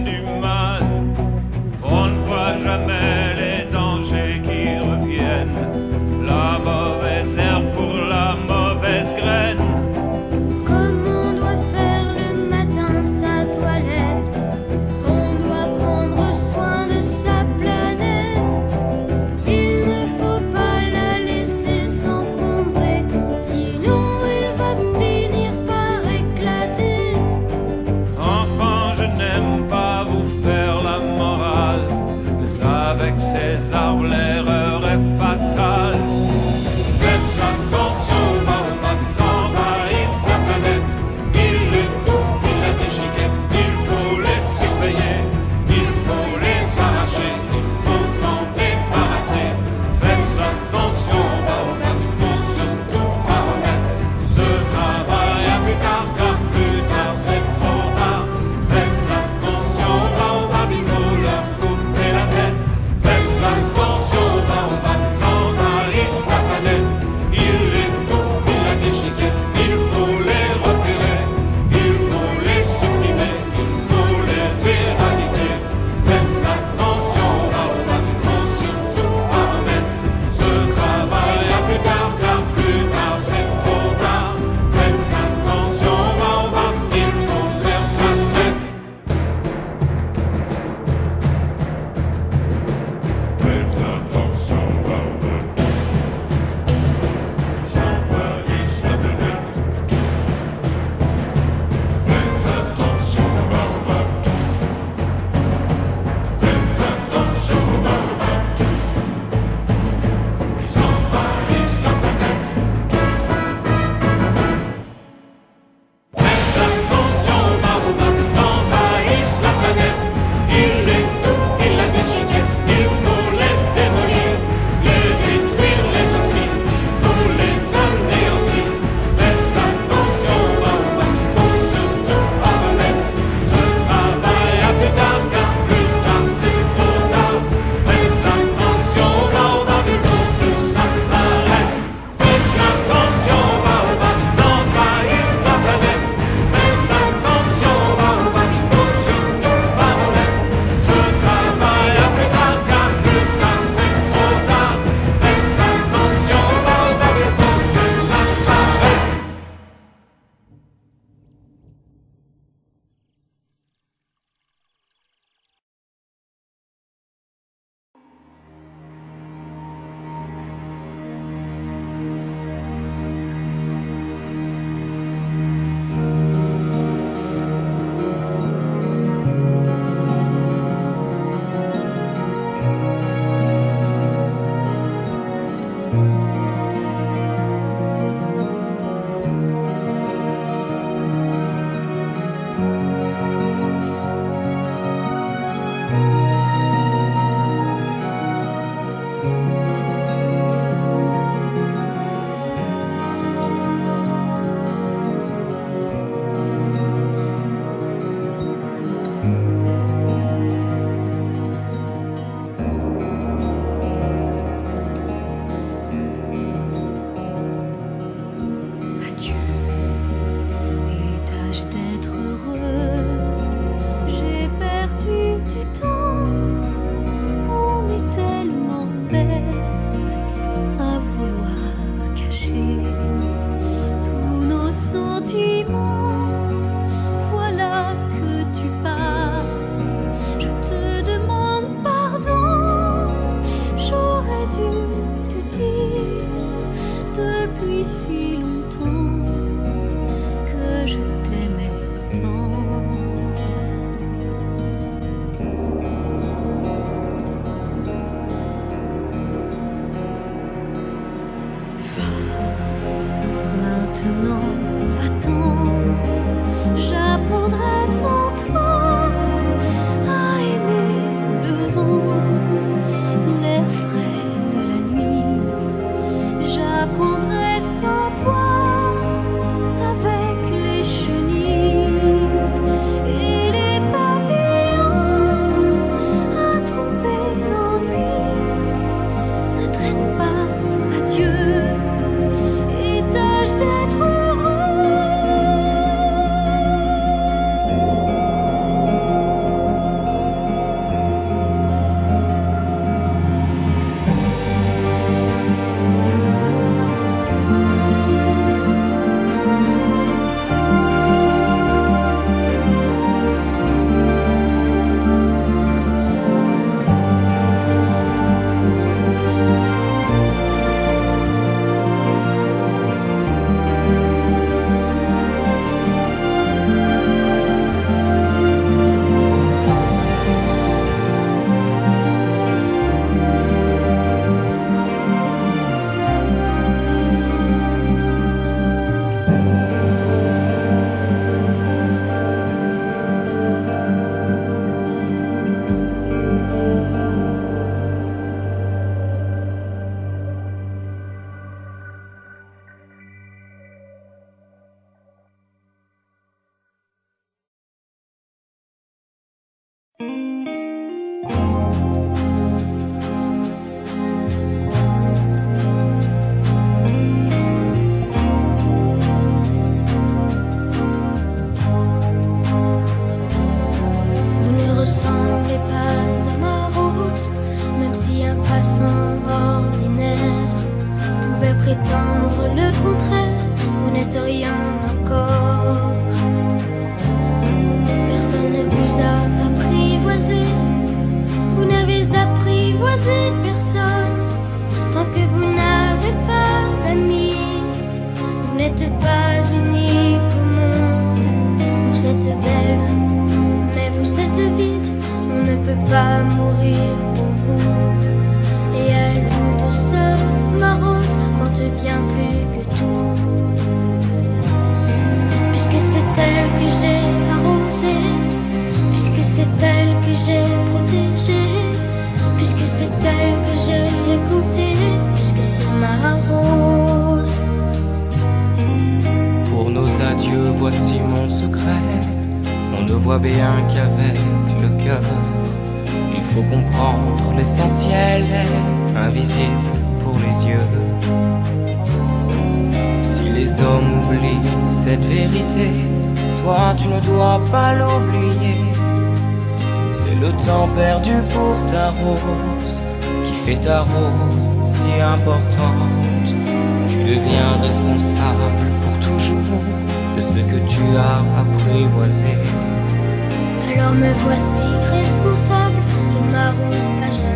Du mal, on ne voit jamais les dangers qui reviennent, la mauvaise herbe pour la mauvaise graine. Comme on doit faire le matin sa toilette, on doit prendre soin de sa planète. Il ne faut pas la laisser s'encombrer, sinon elle va finir par éclater. Enfant, je n'aime pas vous faire la morale, mais avec si un passant ordinaire pouvait prétendre le contraire, vous n'êtes rien encore. Personne ne vous a apprivoisé, vous n'avez apprivoisé personne. Tant que vous n'avez pas d'amis, vous n'êtes pas unique au monde. Vous êtes belle, mais vous êtes vide. On ne peut pas mourir pour vous. Et elle toute seule, ma rose, compte bien plus que tout. Puisque c'est elle que j'ai arrosée, puisque c'est elle que j'ai protégée, puisque c'est elle que j'ai écoutée, puisque c'est ma rose. Pour nos adieux, voici mon secret. On ne voit bien qu'avec le cœur. Il faut comprendre l'essentiel est invisible pour les yeux. Si les hommes oublient cette vérité, toi tu ne dois pas l'oublier. C'est le temps perdu pour ta rose qui fait ta rose si importante. Tu deviens responsable pour toujours de ce que tu as apprivoisé. Alors me voici responsable de ma rose à jamais.